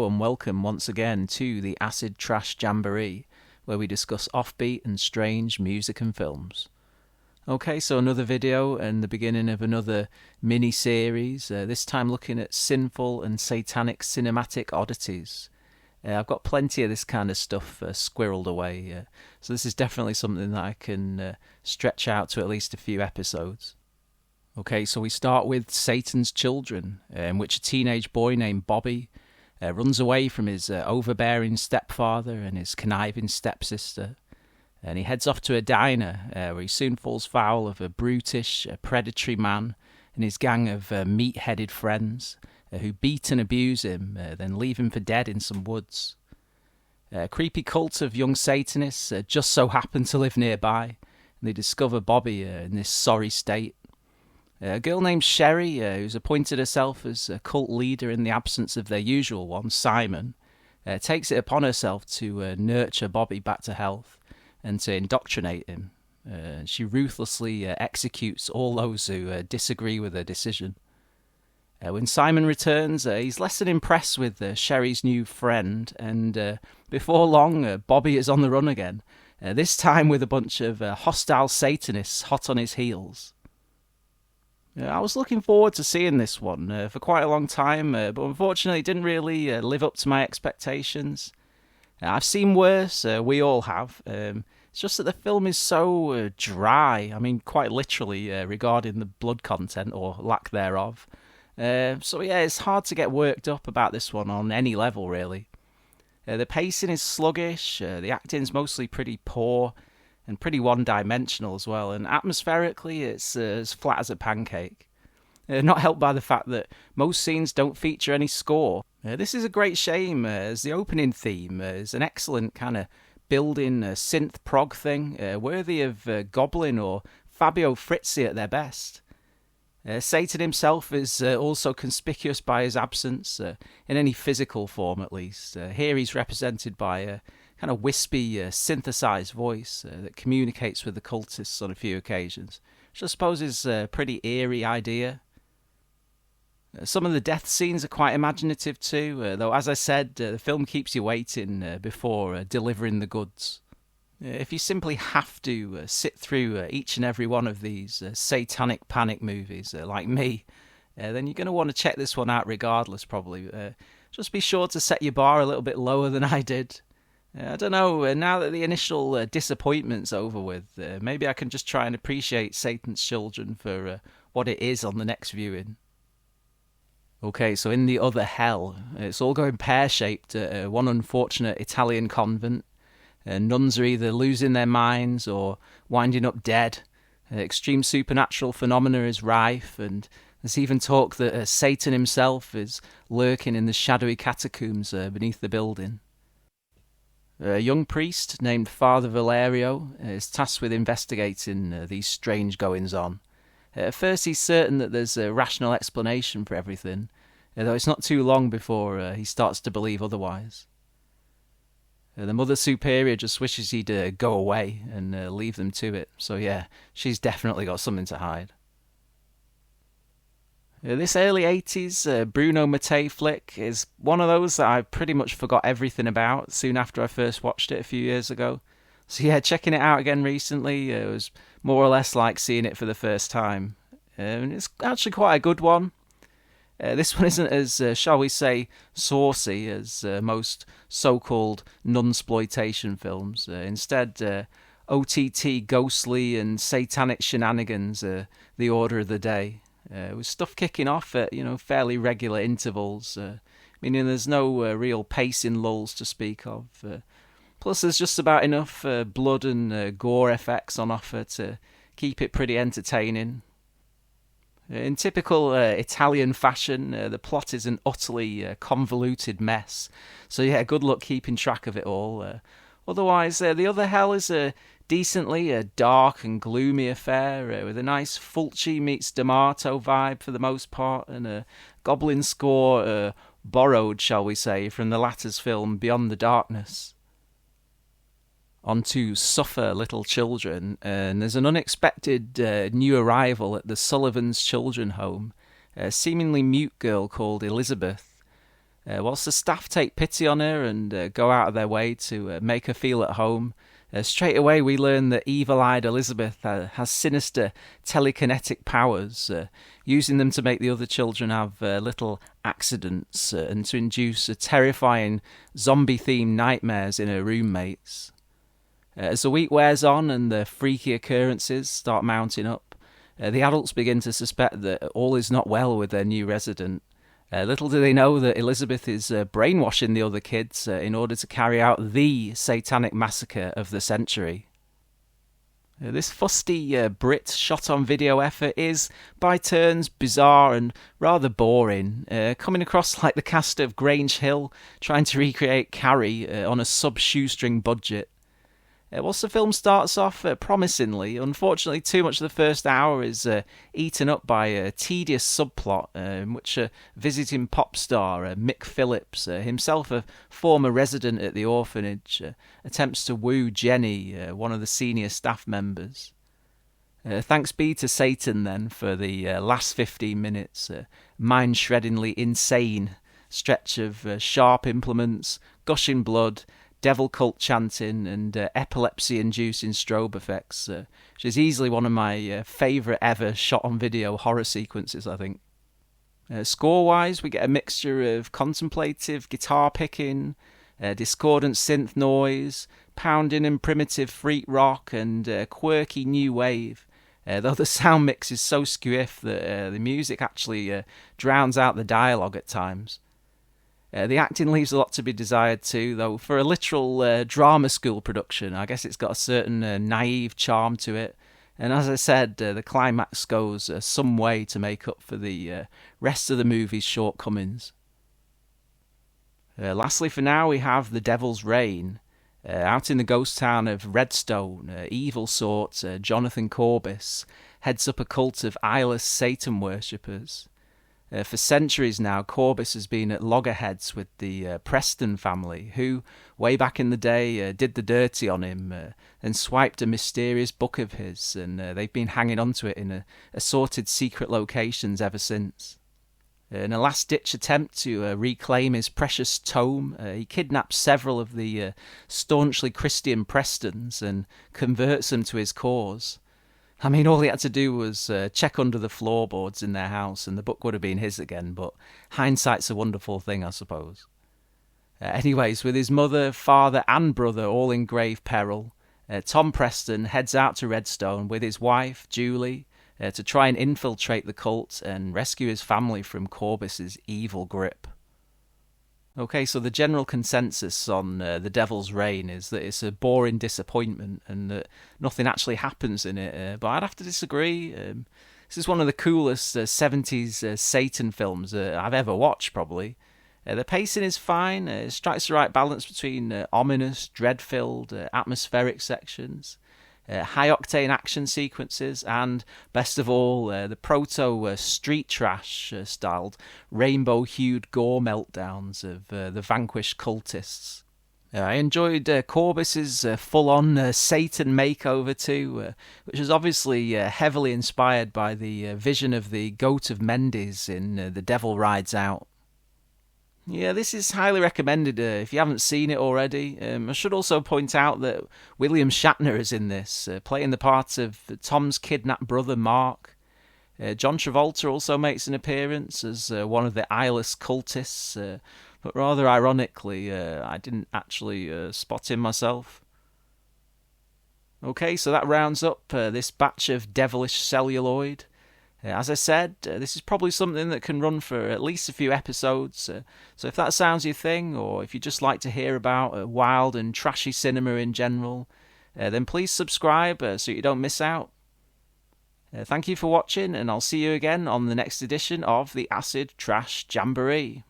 Hello and welcome once again to the Acid Trash Jamboree, where we discuss offbeat and strange music and films. Okay, so another video and the beginning of another mini-series, this time looking at sinful and satanic cinematic oddities. I've got plenty of this kind of stuff squirreled away, so this is definitely something that I can stretch out to at least a few episodes. Okay, so we start with Satan's Children, in which a teenage boy named Bobby runs away from his overbearing stepfather and his conniving stepsister, and he heads off to a diner where he soon falls foul of a brutish, predatory man and his gang of meat-headed friends who beat and abuse him, then leave him for dead in some woods. A creepy cult of young Satanists just so happen to live nearby, and they discover Bobby in this sorry state. A girl named Sherry, who's appointed herself as a cult leader in the absence of their usual one, Simon, takes it upon herself to nurture Bobby back to health and to indoctrinate him. She ruthlessly executes all those who disagree with her decision. When Simon returns, he's less than impressed with Sherry's new friend, and before long, Bobby is on the run again, this time with a bunch of hostile Satanists hot on his heels. I was looking forward to seeing this one for quite a long time, but unfortunately it didn't really live up to my expectations. I've seen worse, we all have. It's just that the film is so dry, I mean quite literally regarding the blood content or lack thereof. So yeah, it's hard to get worked up about this one on any level really. The pacing is sluggish, the acting's mostly pretty poor, and pretty one-dimensional as well, and atmospherically it's as flat as a pancake. Not helped by the fact that most scenes don't feature any score. This is a great shame, as the opening theme is an excellent kind of building synth prog thing, worthy of Goblin or Fabio Frizzi at their best. Satan himself is also conspicuous by his absence, in any physical form at least. Here he's represented by a kind of wispy, synthesized voice that communicates with the cultists on a few occasions, which I suppose is a pretty eerie idea. Some of the death scenes are quite imaginative too, though as I said, the film keeps you waiting before delivering the goods. If you simply have to sit through each and every one of these satanic panic movies, like me, then you're going to want to check this one out regardless probably. Just be sure to set your bar a little bit lower than I did. I don't know, now that the initial disappointment's over with, maybe I can just try and appreciate Satan's Children for what it is on the next viewing. Okay, so in the other hell, it's all going pear-shaped at one unfortunate Italian convent. Nuns are either losing their minds or winding up dead. Extreme supernatural phenomena is rife, and there's even talk that Satan himself is lurking in the shadowy catacombs beneath the building. A young priest named Father Valerio is tasked with investigating these strange goings-on. At first he's certain that there's a rational explanation for everything, though it's not too long before he starts to believe otherwise. The Mother Superior just wishes he'd go away and leave them to it, so yeah, she's definitely got something to hide. This early 80s Bruno Mattei flick is one of those that I pretty much forgot everything about soon after I first watched it a few years ago. So yeah, checking it out again recently, it was more or less like seeing it for the first time. It's actually quite a good one. This one isn't as, shall we say, saucy as most so-called nunsploitation films. Instead, OTT ghostly and satanic shenanigans are the order of the day. With stuff kicking off at fairly regular intervals, meaning there's no real pacing lulls to speak of. Plus, there's just about enough blood and gore effects on offer to keep it pretty entertaining. In typical Italian fashion, the plot is an utterly convoluted mess. So yeah, good luck keeping track of it all. Otherwise, the other hell is a decently dark and gloomy affair with a nice Fulci meets D'Amato vibe for the most part, and a Goblin score borrowed, shall we say, from the latter's film Beyond the Darkness. On to Suffer Little Children, and there's an unexpected new arrival at the Sullivan's Children Home, a seemingly mute girl called Elizabeth. Whilst the staff take pity on her and go out of their way to make her feel at home, straight away we learn that evil-eyed Elizabeth has sinister telekinetic powers, using them to make the other children have little accidents and to induce terrifying zombie-themed nightmares in her roommates. As the week wears on and the freaky occurrences start mounting up, the adults begin to suspect that all is not well with their new resident. Little do they know that Elizabeth is brainwashing the other kids in order to carry out the satanic massacre of the century. This fusty Brit shot-on-video effort is, by turns, bizarre and rather boring, coming across like the cast of Grange Hill trying to recreate Carrie on a sub-shoestring budget. Whilst the film starts off promisingly, unfortunately too much of the first hour is eaten up by a tedious subplot in which a visiting pop star, Mick Phillips, himself a former resident at the orphanage, attempts to woo Jenny, one of the senior staff members. Thanks be to Satan then for the last 15 minutes, mind-shreddingly insane stretch of sharp implements, gushing blood, devil cult chanting and epilepsy-inducing strobe effects, which is easily one of my favourite ever shot-on-video horror sequences, I think. Score-wise, we get a mixture of contemplative guitar picking, discordant synth noise, pounding and primitive freak rock, and quirky new wave, though the sound mix is so squiff that the music actually drowns out the dialogue at times. The acting leaves a lot to be desired too, though for a literal drama school production, I guess it's got a certain naive charm to it. And as I said, the climax goes some way to make up for the rest of the movie's shortcomings. Lastly for now, we have The Devil's Reign. Out in the ghost town of Redstone, evil sort Jonathan Corbis heads up a cult of eyeless Satan worshippers. For centuries now, Corbis has been at loggerheads with the Preston family, who, way back in the day, did the dirty on him and swiped a mysterious book of his, and they've been hanging on to it in assorted secret locations ever since. In a last-ditch attempt to reclaim his precious tome, he kidnaps several of the staunchly Christian Prestons and converts them to his cause. I mean, all he had to do was check under the floorboards in their house and the book would have been his again, but hindsight's a wonderful thing, I suppose. Anyways, with his mother, father and brother all in grave peril, Tom Preston heads out to Redstone with his wife, Julie, to try and infiltrate the cult and rescue his family from Corbis's evil grip. Okay, so the general consensus on The Devil's Reign is that it's a boring disappointment and that nothing actually happens in it, but I'd have to disagree. This is one of the coolest 70s Satan films I've ever watched, probably. The pacing is fine, it strikes the right balance between ominous, dread-filled, atmospheric sections, high-octane action sequences, and, best of all, the proto-street trash-styled, rainbow-hued gore meltdowns of the vanquished cultists. I enjoyed Corbis's full-on Satan makeover too, which is obviously heavily inspired by the vision of the Goat of Mendes in The Devil Rides Out. Yeah, this is highly recommended if you haven't seen it already. I should also point out that William Shatner is in this, playing the part of Tom's kidnapped brother Mark. John Travolta also makes an appearance as one of the eyeless cultists, but rather ironically, I didn't actually spot him myself. Okay, so that rounds up this batch of devilish celluloid. As I said, this is probably something that can run for at least a few episodes, so if that sounds your thing, or if you just like to hear about wild and trashy cinema in general, then please subscribe so you don't miss out. Thank you for watching, and I'll see you again on the next edition of the Acid Trash Jamboree.